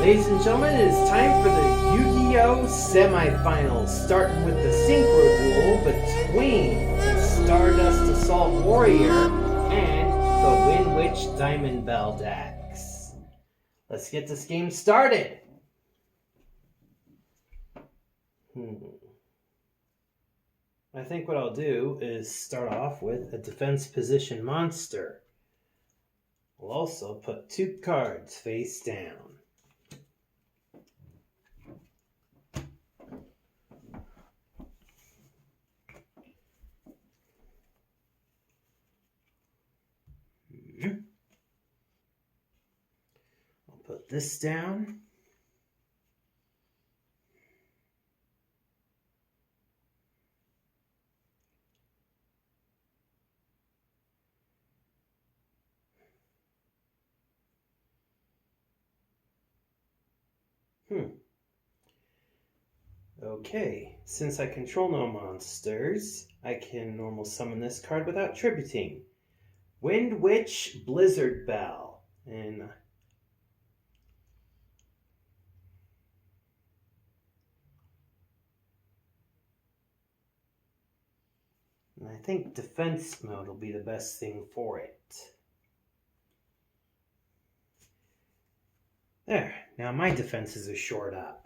Ladies and gentlemen, it is time for the Yu-Gi-Oh! Semifinals, starting with the Syncro duel between the Stardust Assault Warrior and the Wind Witch Diamond Bell decks. Let's get this game started. I think what I'll do is start off with a defense position monster. We'll also put 2 cards face down. I'll put this down. Okay, since I control no monsters, I can normal summon this card without tributing. Wind Witch Blizzard Bell. And I think defense mode will be the best thing for it. There, now my defenses are shored up.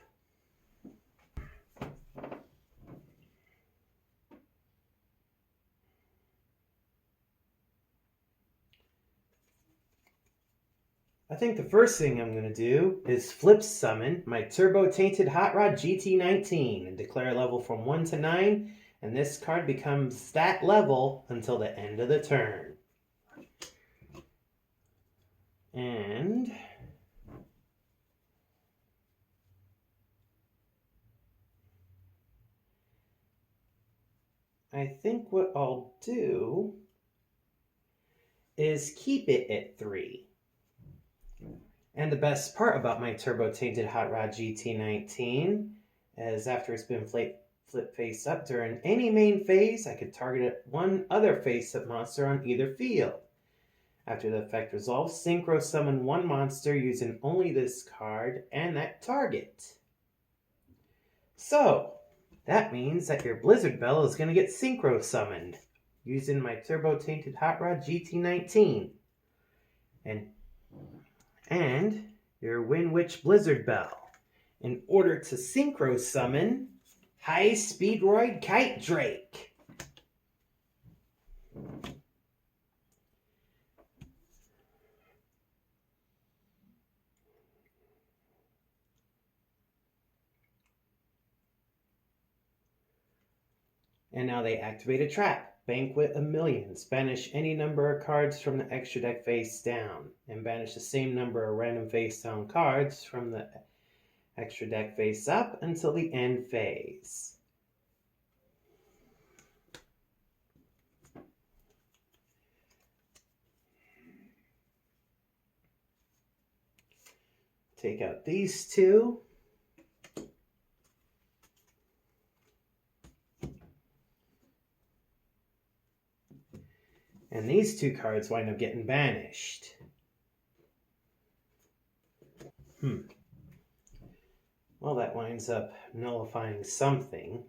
I think the first thing I'm going to do is flip summon my Turbo Tainted Hot Rod GT19 and declare a level from 1 to 9, and this card becomes that level until the end of the turn. And I think what I'll do is keep it at 3. And the best part about my Turbo Tainted Hot Rod GT19 is after it's been flipped face up during any main phase, I could target one other face up monster on either field. After the effect resolves, Syncro summon one monster using only this card and that target. So, that means that your Blizzard Bell is going to get Syncro summoned using my Turbo Tainted Hot Rod GT19. And your Wind Witch Blizzard Bell in order to Syncro summon High Speedroid Kite Drake. And now they activate a trap. Banquet of Millions. Banish any number of cards from the extra deck face down. And banish the same number of random face down cards from the extra deck face up until the end phase. Take out these 2. And these 2 cards wind up getting banished. Well, that winds up nullifying something.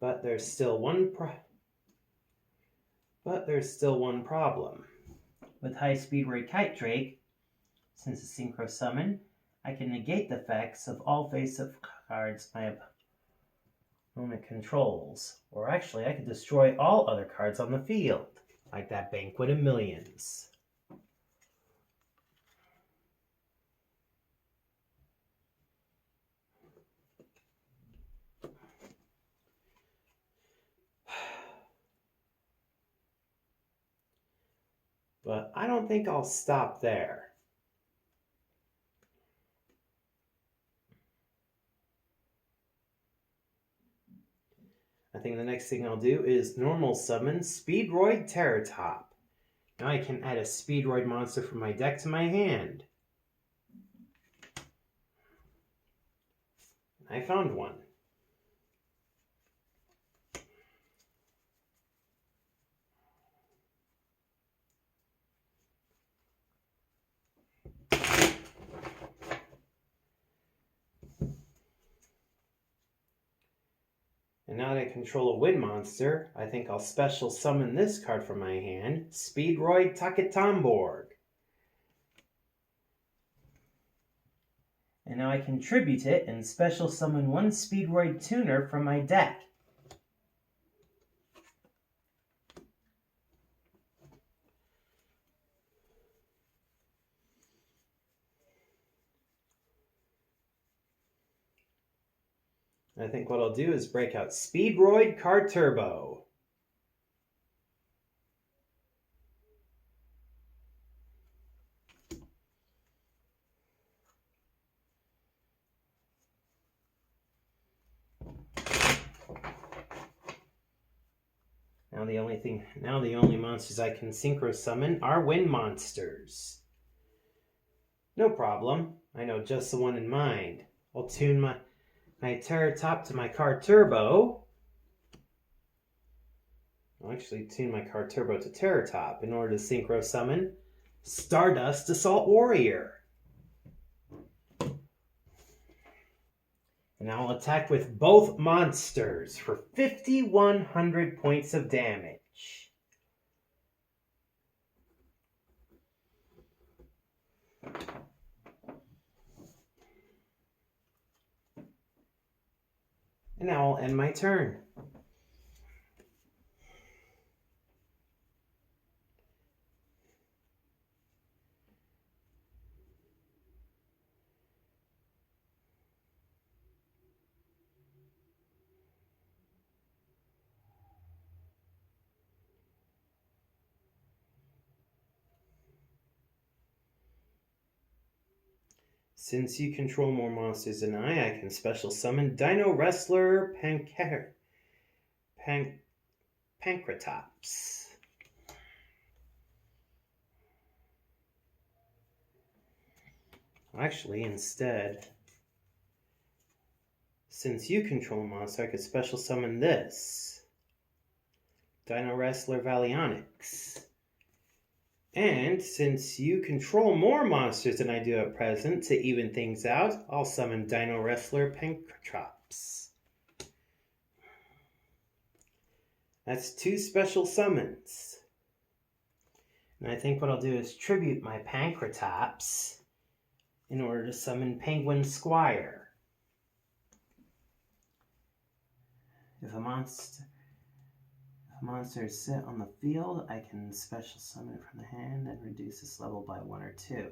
But there's still one problem. With High Speedroid Kite Drake, since it's Syncro summon, I can negate the effects of all face-up cards my opponent controls. Or actually, I could destroy all other cards on the field, like that Banquet of Millions. But I don't think I'll stop there. I think the next thing I'll do is normal summon Speedroid Terratop. Now I can add a Speedroid monster from my deck to my hand. I found one. I control a wind monster, I think I'll special summon this card from my hand, Speedroid Taketomborg. And now I can tribute it and special summon one Speedroid Tuner from my deck. I think what I'll do is break out Speedroid Card Turbo. Now the only monsters I can synchro summon are wind monsters. No problem. I know just the one in mind. I'll tune my Terratop to my Card Turbo. I'll actually tune my Card Turbo to Terratop in order to synchro summon Stardust Assault Warrior. And I'll attack with both monsters for 5,100 points of damage. And now I'll end my turn. Since you control more monsters than I can special summon Dino Wrestler Pankratops. Actually, instead, since you control a monster, I could special summon this Dino Wrestler Valionyx. And since you control more monsters than I do at present, to even things out, I'll summon Dino Wrestler Pankratops. That's 2 special summons. And I think what I'll do is tribute my Pankratops in order to summon Penguin Squire. If a monster is set on the field, I can special summon it from the hand and reduce its level by 1 or 2.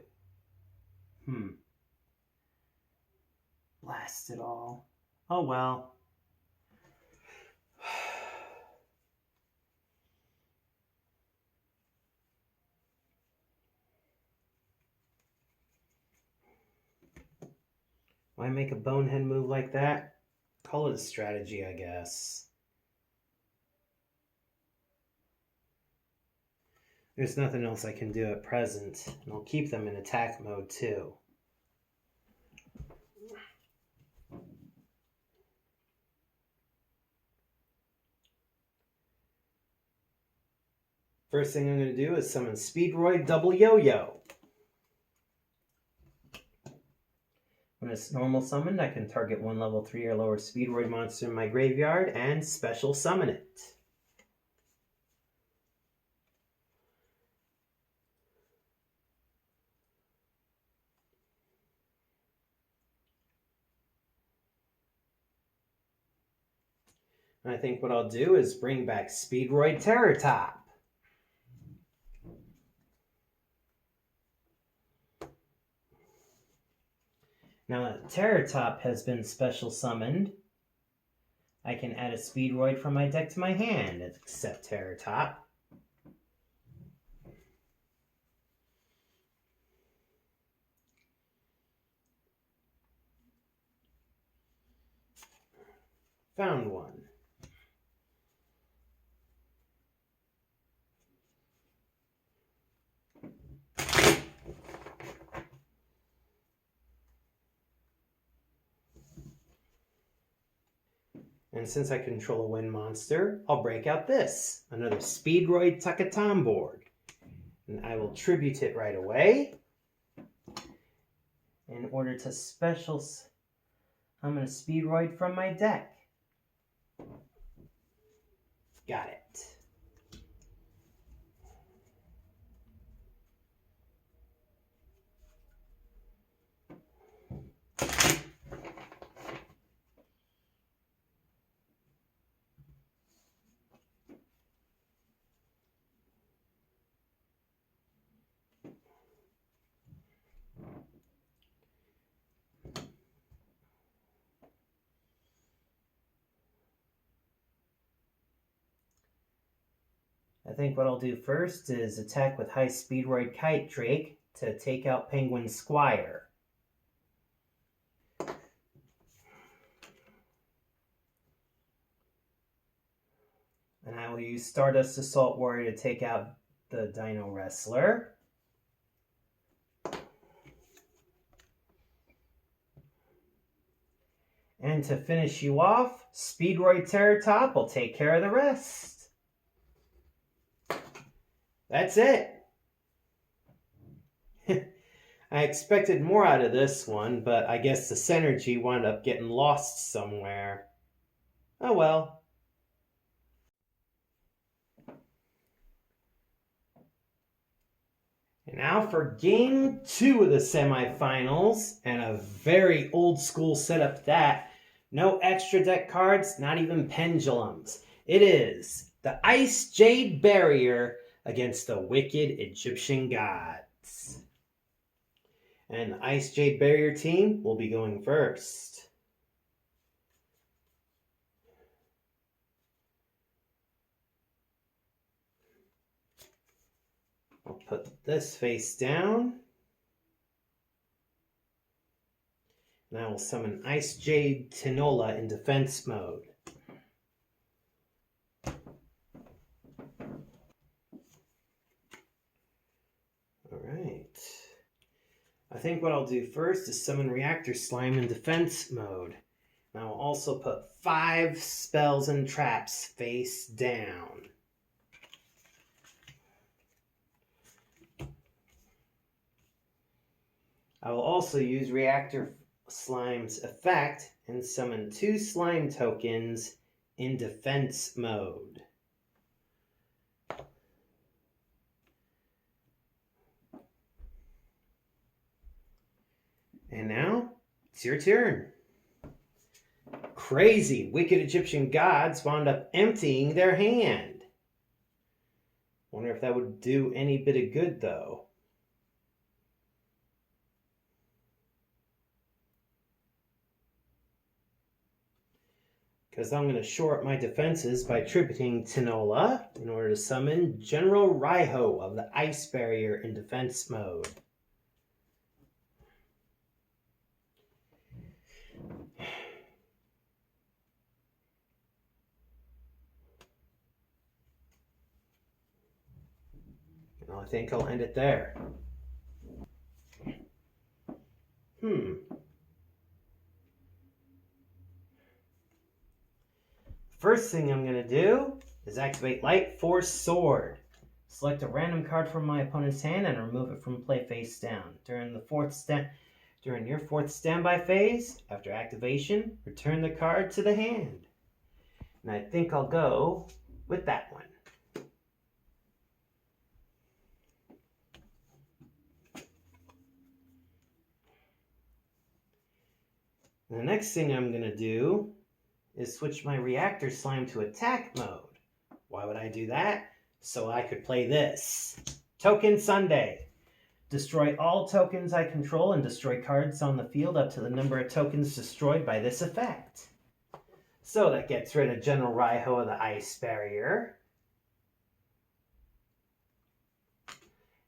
Blast it all. Oh well. Why make a bonehead move like that? Call it a strategy, I guess. There's nothing else I can do at present, and I'll keep them in attack mode too. First thing I'm going to do is summon Speedroid Double Yo-Yo. When it's normal summoned, I can target 1 level 3 or lower Speedroid monster in my graveyard and special summon it. And I think what I'll do is bring back Speedroid Terratop. Now that Terratop has been special summoned, I can add a Speedroid from my deck to my hand, except Terratop. Found one. And since I control a wind monster, I'll break out this, another Speedroid Taketomborg. And I will tribute it right away in order to special summon a Speedroid from my deck. Got it. I think what I'll do first is attack with High Speedroid Kite Drake to take out Penguin Squire. And I will use Stardust Assault Warrior to take out the Dino Wrestler. And to finish you off, Speedroid Terratop will take care of the rest. That's it. I expected more out of this one, but I guess the synergy wound up getting lost somewhere. Oh well. And now for game 2 of the semifinals, and a very old school setup that. No extra deck cards, not even pendulums. It is the Ice Jade Barrier against the Wicked Egyptian Gods. And the Ice Jade Barrier team will be going first. I'll put this face down. And I will summon Ice Jade Tinola in defense mode. Alright. I think what I'll do first is summon Reactor Slime in defense mode. And I will also put 5 spells and traps face down. I will also use Reactor Slime's effect and summon 2 slime tokens in defense mode. And now, it's your turn. Crazy Wicked Egyptian Gods wound up emptying their hand. Wonder if that would do any bit of good, though. Because I'm going to shore up my defenses by tributing Tinola in order to summon General YuGiOh of the Ice Barrier in defense mode. And I think I'll end it there. First thing I'm going to do is activate Light Force Sword. Select a random card from my opponent's hand and remove it from play face down. During your fourth standby phase, after activation, return the card to the hand. And I think I'll go with that one. And the next thing I'm going to do is switch my Reactor Slime to attack mode. Why would I do that? So I could play this. Token Sunday. Destroy all tokens I control and destroy cards on the field up to the number of tokens destroyed by this effect. So that gets rid of General YuGiOh of the Ice Barrier.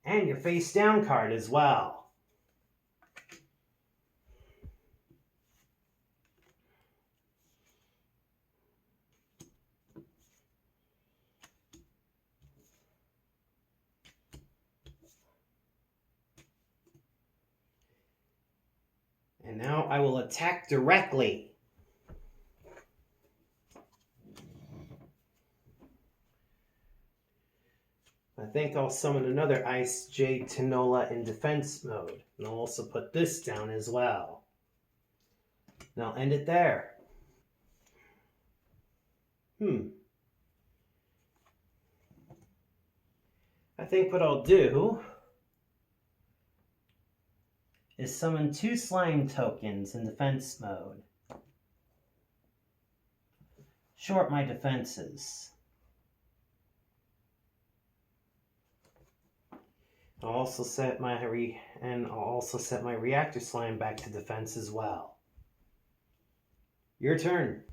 And your face down card as well. And now I will attack directly. I think I'll summon another Ice Jade Tinola in defense mode. And I'll also put this down as well. And I'll end it there. I think what I'll do is summon 2 slime tokens in defense mode. Short my defenses. I'll also set my reactor slime back to defense as well. Your turn.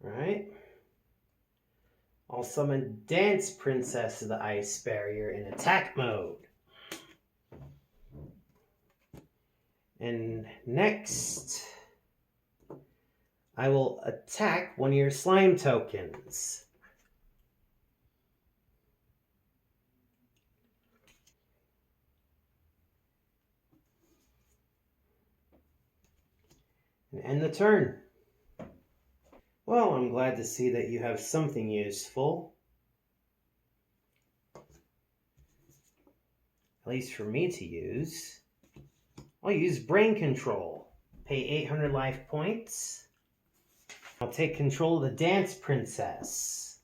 Alright. I'll summon Dance Princess of the Ice Barrier in attack mode. And next, I will attack one of your slime tokens. And end the turn. Well, I'm glad to see that you have something useful. At least for me to use. I'll use Brain Control. Pay 800 life points. I'll take control of the Dance Princess.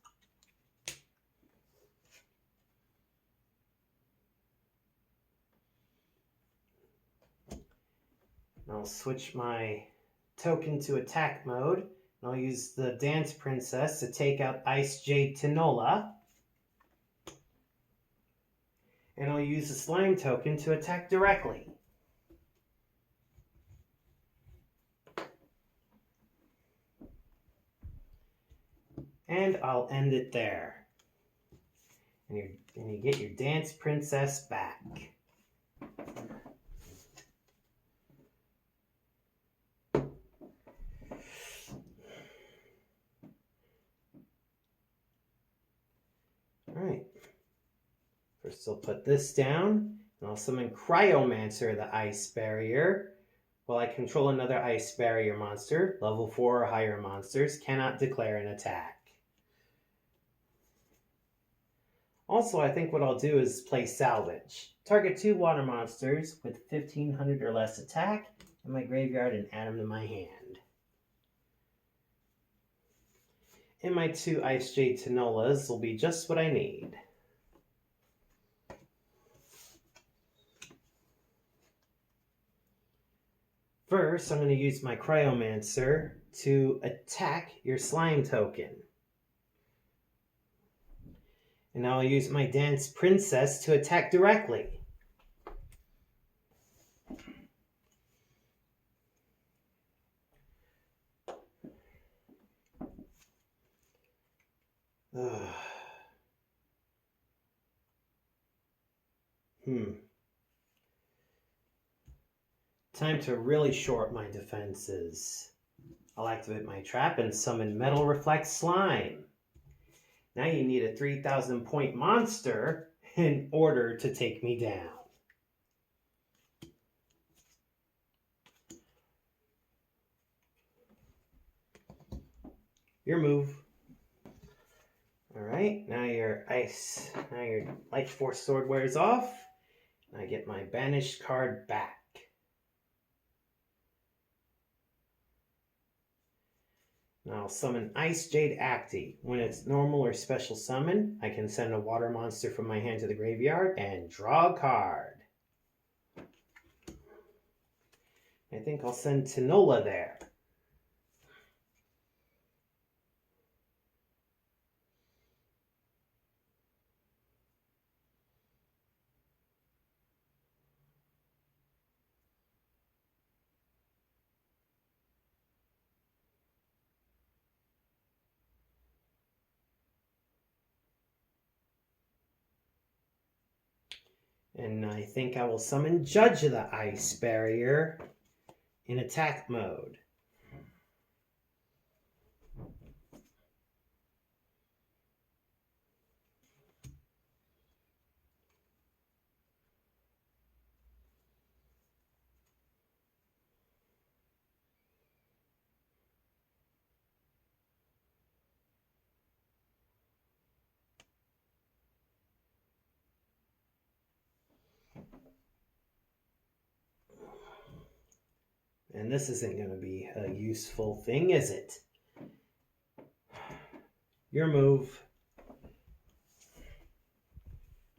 I'll switch my token to attack mode. I'll use the Dance Princess to take out Ice Jade Tinola. And I'll use the Slime token to attack directly. And I'll end it there. And you get your Dance Princess back. Alright. First I'll put this down, and I'll summon Cryomancer, the Ice Barrier. While I control another Ice Barrier monster, level 4 or higher monsters cannot declare an attack. Also, I think what I'll do is play Salvage. Target 2 water monsters with 1500 or less attack in my graveyard and add them to my hand. And my 2 Ice Jade Tinolas will be just what I need. First, I'm going to use my Cryomancer to attack your slime token. And now I'll use my Dance Princess to attack directly. Time to really short my defenses. I'll activate my trap and summon Metal Reflect Slime. Now you need a 3,000 point monster in order to take me down. Your move. Alright, now your Life Force Sword wears off. And I get my banished card back. Now I'll summon Ice Jade Acti. When it's normal or special summon, I can send a water monster from my hand to the graveyard and draw a card. I think I'll send Tinola there. And I think I will summon Judge of the Ice Barrier in attack mode. And this isn't going to be a useful thing, is it? Your move.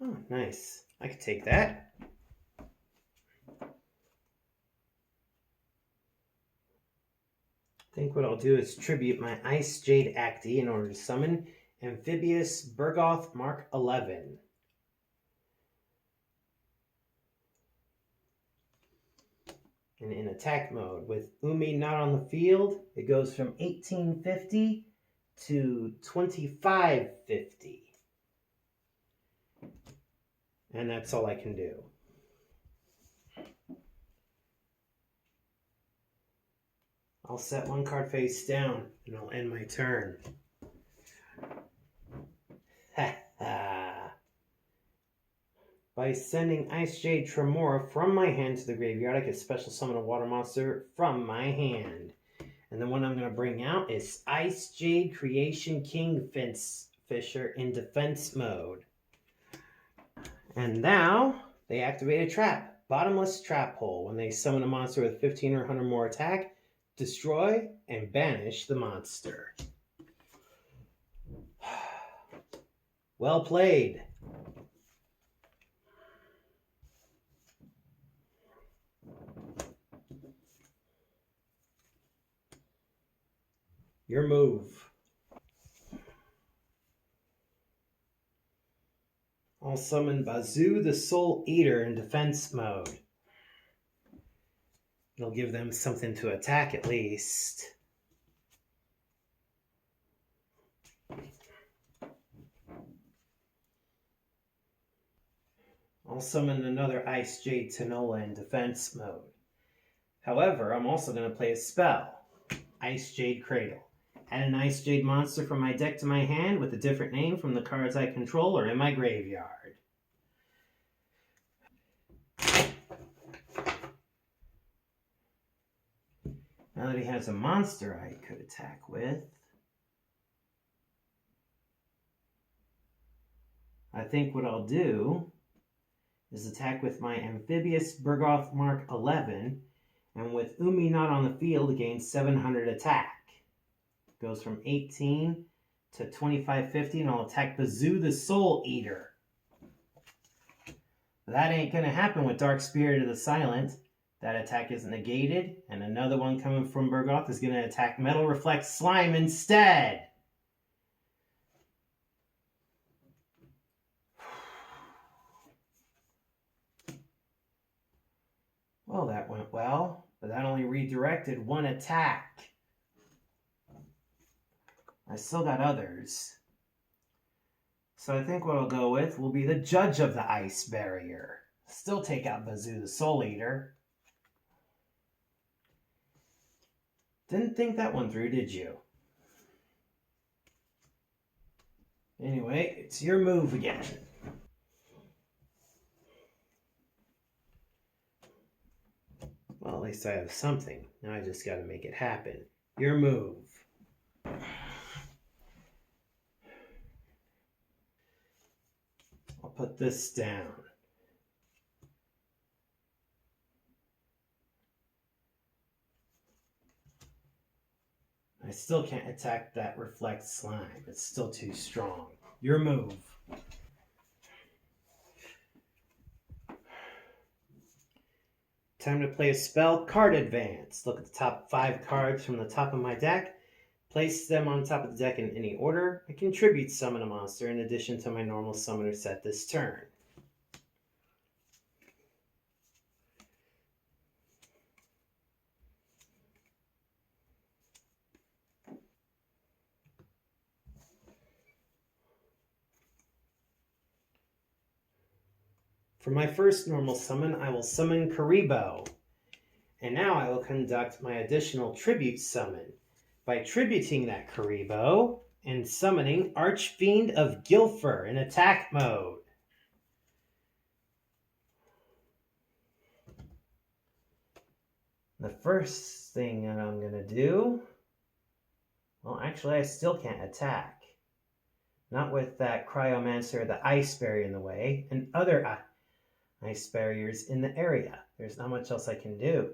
Oh, nice. I could take that. I think what I'll do is tribute my Ice Jade Acti in order to summon Amphibious Bergoth Mark 11. And in attack mode, with Umi not on the field, it goes from 1850 to 2550. And that's all I can do. I'll set one card face down, and I'll end my turn. Ha ha! By sending Ice Jade Tremora from my hand to the graveyard, I can special summon a water monster from my hand. And the one I'm going to bring out is Ice Jade Creation Kingfisher in defense mode. And now they activate a trap, Bottomless Trap Hole. When they summon a monster with 15 or 100 more attack, destroy and banish the monster. Well played. Your move. I'll summon Bazoo the Soul Eater in defense mode. It'll give them something to attack at least. I'll summon another Ice Jade Tanola in defense mode. However, I'm also going to play a spell, Ice Jade Cradle. Add an Ice Jade monster from my deck to my hand with a different name from the cards I control or in my graveyard. Now that he has a monster I could attack with, I think what I'll do is attack with my Amphibious Bergoth Mark 11, and with Umi not on the field, gain 700 attack. Goes from 18 to 2550, and I'll attack Bazoo the Soul Eater. That ain't going to happen with Dark Spirit of the Silent. That attack is negated, and another one coming from Bergoth is going to attack Metal Reflect Slime instead. Well, that went well, but that only redirected one attack. I still got others. So I think what I'll go with will be the Judge of the Ice Barrier. Still take out Bazoo the Soul Eater. Didn't think that one through, did you? Anyway, it's your move again. Well, at least I have something. Now I just got to make it happen. Your move. I'll put this down. I still can't attack that Reflect Slime. It's still too strong. Your move. Time to play a spell, Card Advance. Look at the top 5 cards from the top of my deck. Place them on top of the deck in any order. I contribute summon a monster in addition to my normal summoner set this turn. For my first normal summon, I will summon Karibo. And now I will conduct my additional tribute summon by tributing that Karibo and summoning Archfiend of Gilfer in attack mode. The first thing that I'm going to do, well, actually I still can't attack. Not with that Cryomancer, the Ice Barrier in the way, and other Ice Barriers in the area. There's not much else I can do.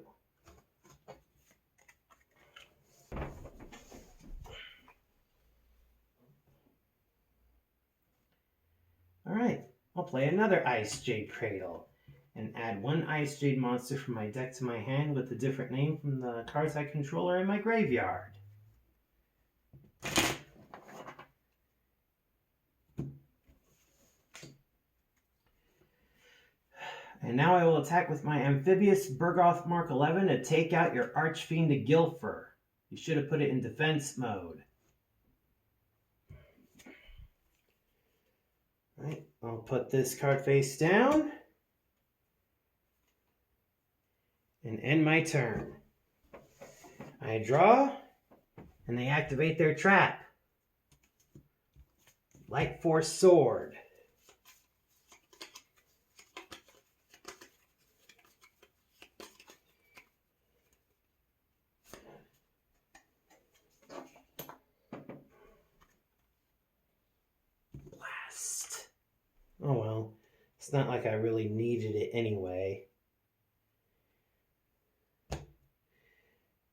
Alright, I'll play another Ice Jade Cradle and add one Ice Jade monster from my deck to my hand with a different name from the cards I control are in my graveyard. And now I will attack with my Amphibious Burgoth Mark 11 to take out your Archfiend Gilfer. You should have put it in defense mode. Alright, I'll put this card face down and end my turn. I draw, and they activate their trap. Light Force Sword. Blast. Oh well, it's not like I really needed it anyway.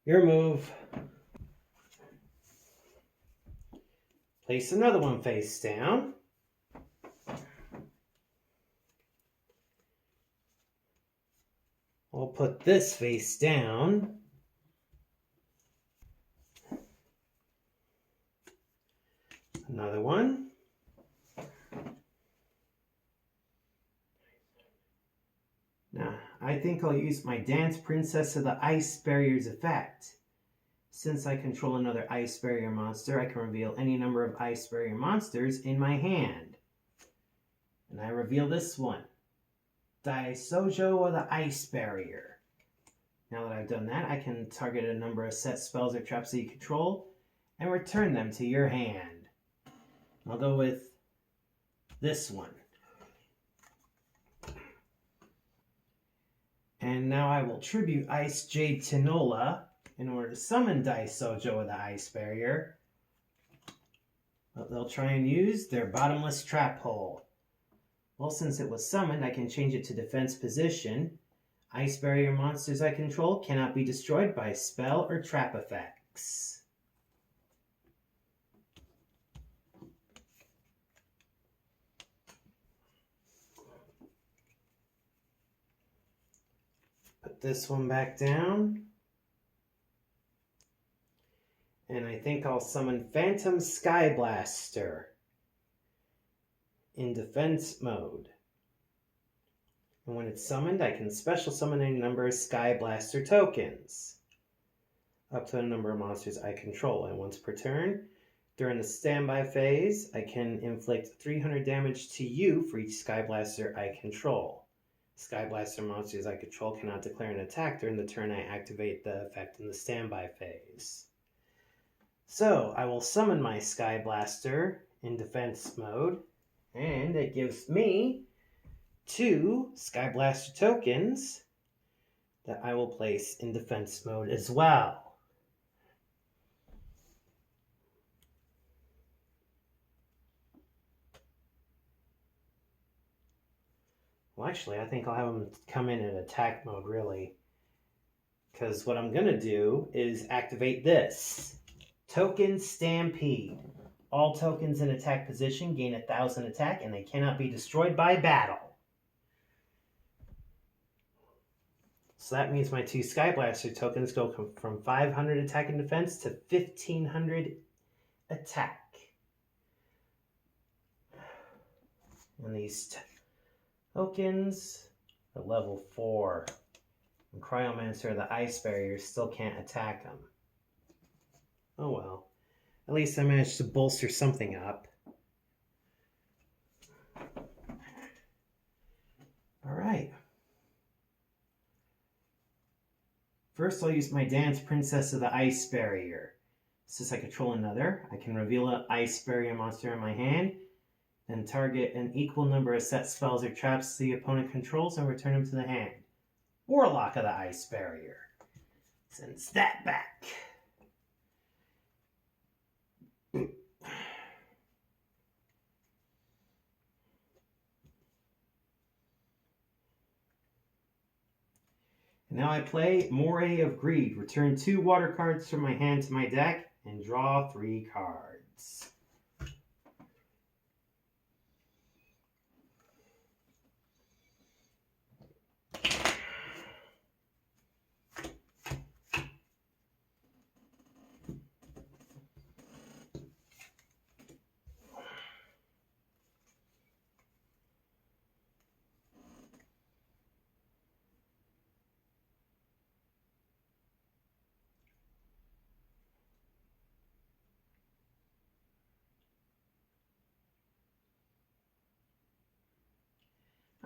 Your move. Place another one face down. I'll put this face down. Another one. Now, I think I'll use my Dance Princess of the Ice Barrier's effect. Since I control another Ice Barrier monster, I can reveal any number of Ice Barrier monsters in my hand. And I reveal this one. YuGiOh of the Ice Barrier. Now that I've done that, I can target a number of set spells or traps that you control and return them to your hand. I'll go with this one. And now I will tribute Ice Jade Tinola in order to summon YuGiOh of the Ice Barrier. But they'll try and use their Bottomless Trap Hole. Well, since it was summoned, I can change it to defense position. Ice Barrier monsters I control cannot be destroyed by spell or trap effects. Put this one back down. And I think I'll summon Phantom Sky Blaster in defense mode. And when it's summoned, I can special summon a number of Sky Blaster tokens, up to a number of monsters I control. And once per turn, during the standby phase, I can inflict 300 damage to you for each Sky Blaster I control. Sky Blaster monsters I control cannot declare an attack during the turn I activate the effect in the standby phase. So, I will summon my Sky Blaster in defense mode, and it gives me 2 Sky Blaster tokens that I will place in defense mode as well. Well, actually, I think I'll have them come in attack mode, really. Because what I'm going to do is activate this. Token Stampede. All tokens in attack position gain 1,000 attack, and they cannot be destroyed by battle. So that means my 2 Sky Blaster tokens go from 500 attack and defense to 1,500 attack. And these tokens are level 4. And Cryomancer of the Ice Barrier still can't attack them. Oh well. At least I managed to bolster something up. Alright. First I'll use my Dance Princess of the Ice Barrier. Since I control another, I can reveal an Ice Barrier monster in my hand, then target an equal number of set spells or traps the opponent controls and return them to the hand. Warlock of the Ice Barrier. Sends that back. Now I play Moray of Greed. Return 2 water cards from my hand to my deck and draw 3 cards.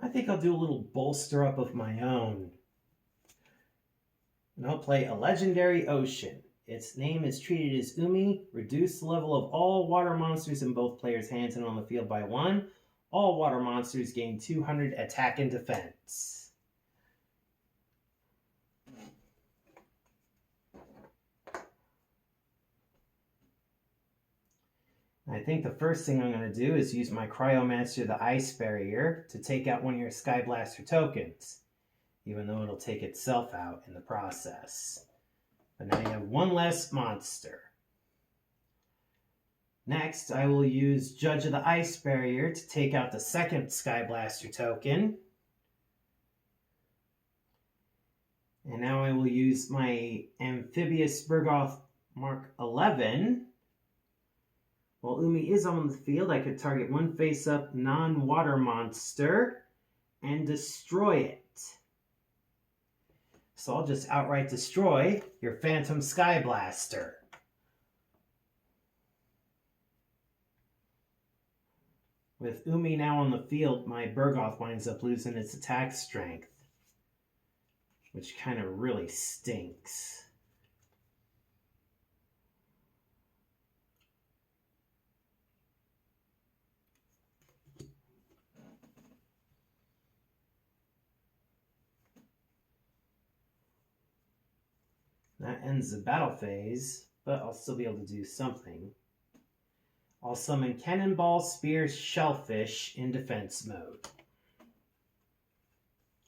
I think I'll do a little bolster up of my own. And I'll play a legendary ocean. Its name is treated as Umi. Reduce the level of all water monsters in both players' hands and on the field by 1. All water monsters gain 200 attack and defense. I think the first thing I'm going to do is use my Cryomancer, the Ice Barrier, to take out one of your Sky Blaster tokens, even though it'll take itself out in the process. But now you have one less monster. Next, I will use Judge of the Ice Barrier to take out the second Sky Blaster token. And now I will use my Amphibious Bergoth Mark 11. While Umi is on the field, I could target one face-up non-water monster and destroy it. So I'll just outright destroy your Phantom Sky Blaster. With Umi now on the field, my Bergoth winds up losing its attack strength, which kind of really stinks. That ends the battle phase, but I'll still be able to do something. I'll summon Cannonball Spear Shellfish in defense mode.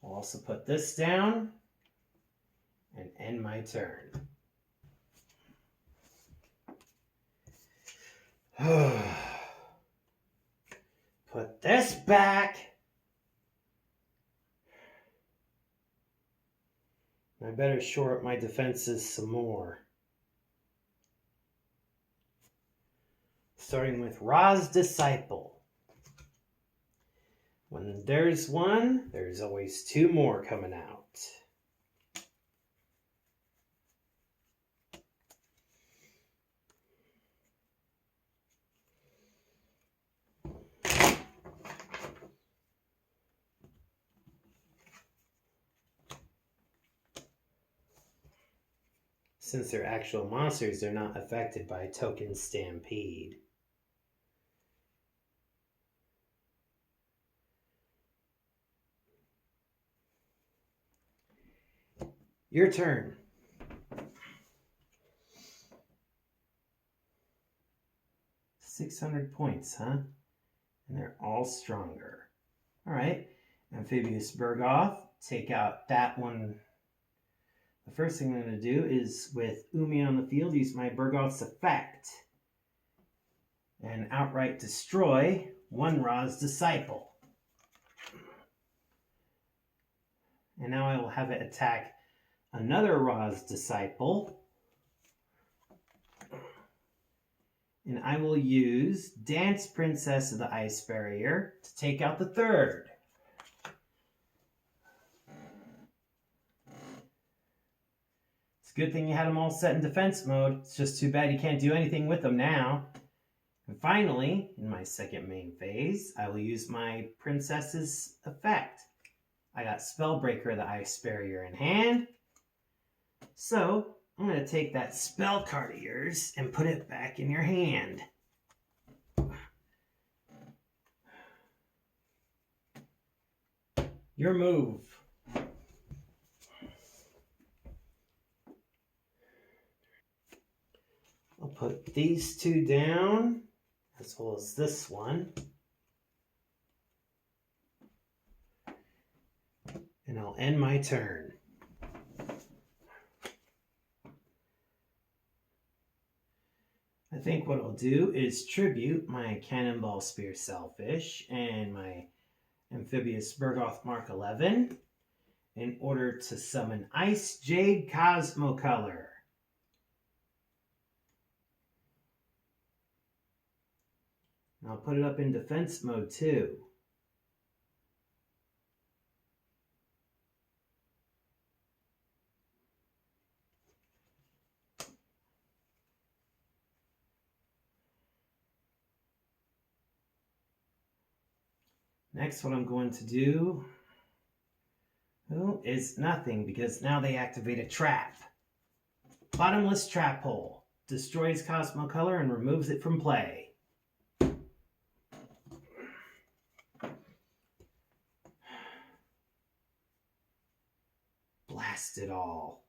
I'll also put this down and end my turn. Put this back. I better shore up my defenses some more. Starting with Ra's Disciple. When there's one, there's always two more coming out. Since they're actual monsters, they're not affected by Token Stampede. Your turn. $600 points, huh? And they're all stronger. All right. Amphibious Bergoth. Take out that one. The first thing I'm going to do is, with Umi on the field, use my Bergoth's effect and outright destroy one Ra's Disciple. And now I will have it attack another Ra's Disciple. And I will use Dance Princess of the Ice Barrier to take out the third. It's a good thing you had them all set in defense mode. It's just too bad you can't do anything with them now. And finally, in my second main phase, I will use my Princess's effect. I got Spellbreaker of the Ice Barrier in hand. So, I'm going to take that spell card of yours and put it back in your hand. Your move. I'll put these two down, as well as this one. And I'll end my turn. I think what I'll do is tribute my Cannonball Spear Shellfish and my Amphibious Bergoth Mark 11 in order to summon Ice Jade Cosmocolor. And I'll put it up in defense mode too. Next, what I'm going to do is nothing, because now they activate a trap. Bottomless trap hole. Destroys Cosmo Color and removes it from play. Blast it all.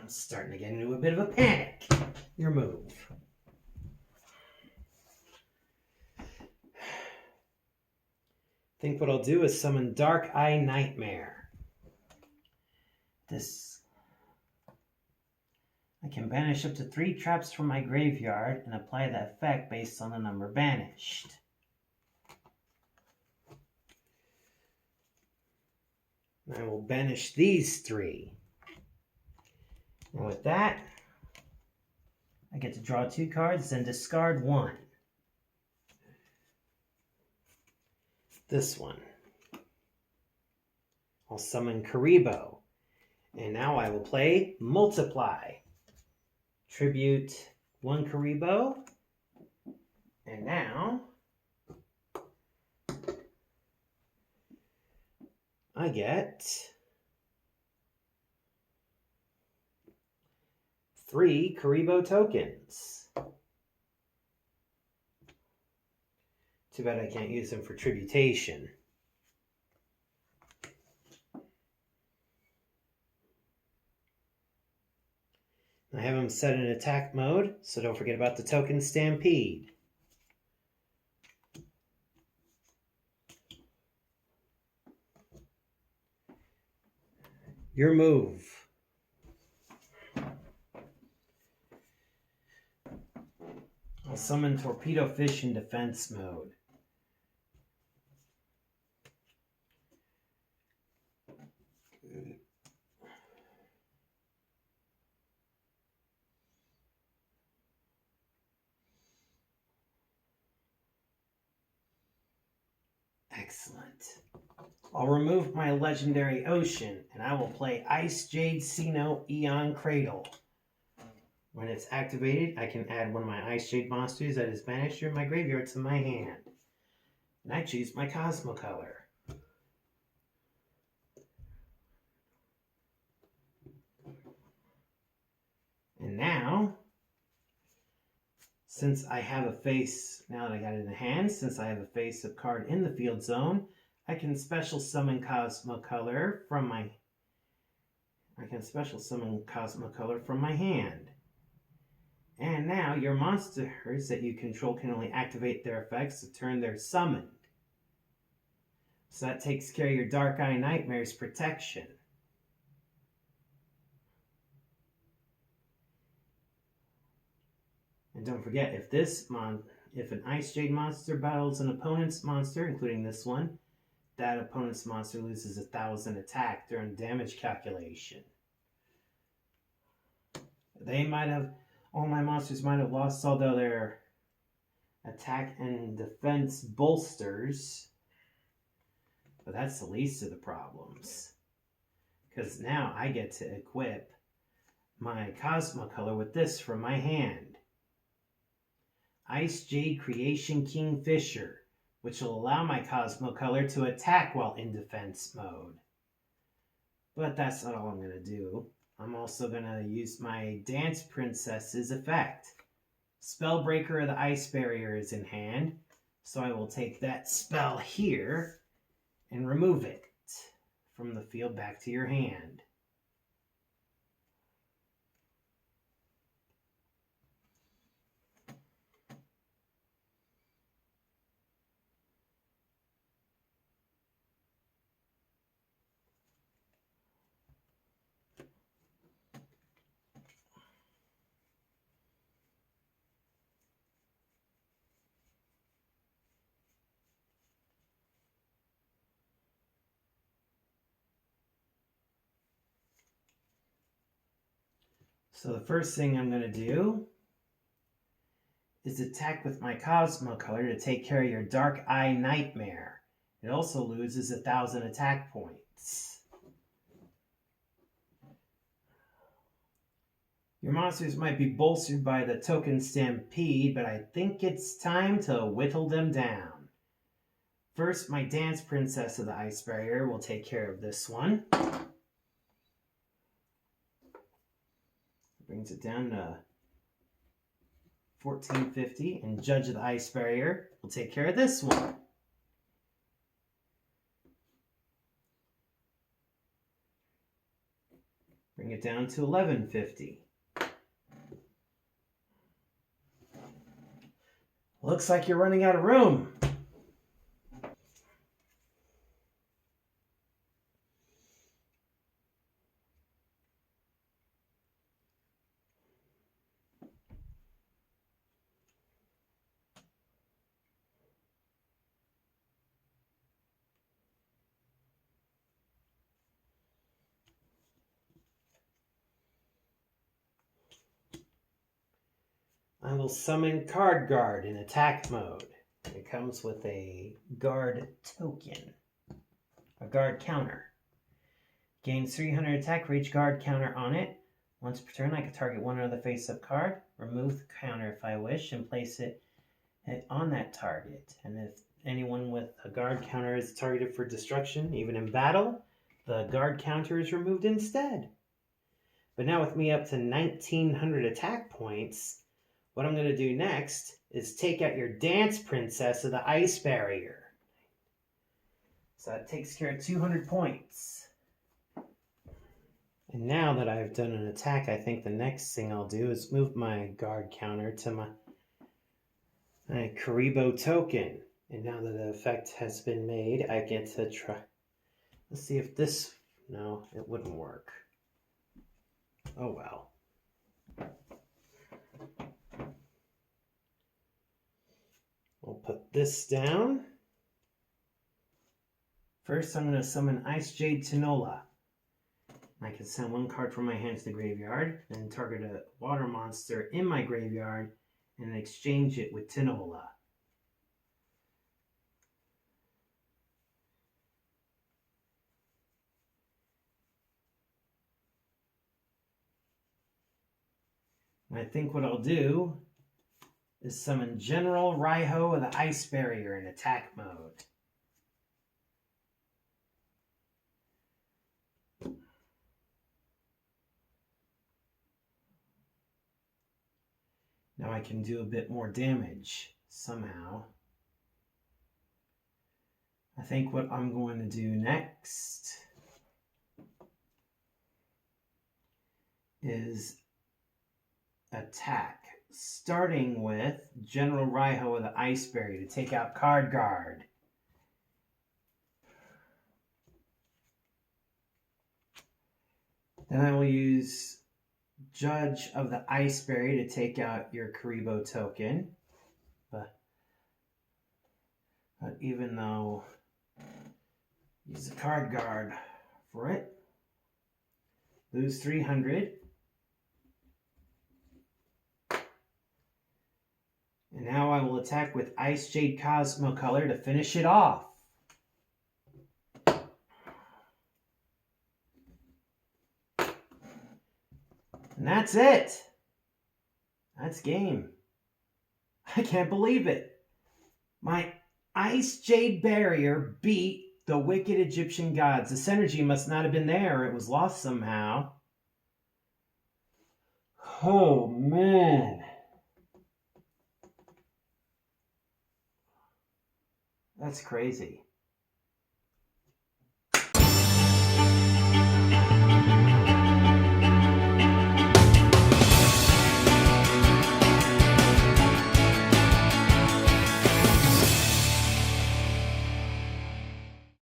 I'm starting to get into a bit of a panic. Your move. I think what I'll do is summon Dark Eye Nightmare. I can banish up to 3 traps from my graveyard and apply the effect based on the number banished. I will banish these 3. And with that, I get to draw 2 cards and discard 1. This one. I'll summon YuGiOh. And now I will play Multiply. Tribute 1 YuGiOh. And now I get 3 YuGiOh tokens. Too bad I can't use them for tributation. I have them set in attack mode, so don't forget about the token stampede. Your move. I'll summon Torpedo Fish in defense mode. Excellent. I'll remove my legendary Ocean, and I will play Ice Jade Sinnoh Eon Cradle. When it's activated, I can add one of my Ice Jade monsters that is banished from my graveyard to my hand. And I choose my Cosmo Color. And now, since I have a face, now that I got it in the hand, since I have a face-up card in the field zone, I can special summon Cosmo Color from my hand. And now your monsters that you control can only activate their effects to turn they're summoned. So that takes care of your Dark Eye Nightmare's protection. And don't forget, if an Ice Jade monster battles an opponent's monster, including this one, that opponent's monster loses 1,000 attack during damage calculation. All my monsters might have lost all their attack and defense bolsters, but that's the least of the problems. Because now I get to equip my Cosmo Color with this from my hand. Ice Jade Creation Kingfisher, which will allow my Cosmo Color to attack while in defense mode. But that's not all I'm going to do. I'm also going to use my Dance Princess's effect. Spellbreaker of the Ice Barrier is in hand, so I will take that spell here and remove it from the field back to your hand. So the first thing I'm going to do is attack with my Cosmo Color to take care of your Dark Eye Nightmare. It also loses 1,000 attack points. Your monsters might be bolstered by the token stampede, but I think it's time to whittle them down. First, my dance princess of the ice barrier will take care of this one. Brings it down to 1450, and Judge of the Ice Barrier will take care of this one. Bring it down to 1150. Looks like you're running out of room. I will summon Card Guard in attack mode. It comes with a guard token, a guard counter. Gains 300 attack for each guard counter on it. Once per turn, I can target one other face-up card, remove the counter if I wish, and place it on that target. And if anyone with a guard counter is targeted for destruction, even in battle, the guard counter is removed instead. But now with me up to 1900 attack points, what I'm going to do next is take out your Dance Princess of the Ice Barrier. So that takes care of 200 points. And now that I've done an attack, I think the next thing I'll do is move my guard counter to my YuGiOh token. And now that the effect has been made, I get to try. Let's see if this... No, it wouldn't work. Oh well. We'll put this down. First, I'm going to summon Ice Jade Tinola. I can send one card from my hand to the graveyard, and target a water monster in my graveyard, and exchange it with Tinola. And I think what I'll do is summon General YuGiOh of the Ice Barrier in attack mode. Now I can do a bit more damage somehow. I think what I'm going to do next is attack, starting with General YuGiOh of the Ice Barrier to take out Card Guard. Then I will use Judge of the Ice Barrier to take out your YuGiOh token. But even though use the Card Guard for it, lose 300. And now I will attack with Ice Jade Cosmo Color to finish it off. And that's it. That's game. I can't believe it. My Ice Jade Barrier beat the Wicked Egyptian Gods. The synergy must not have been there. It was lost somehow. Oh, man. That's crazy.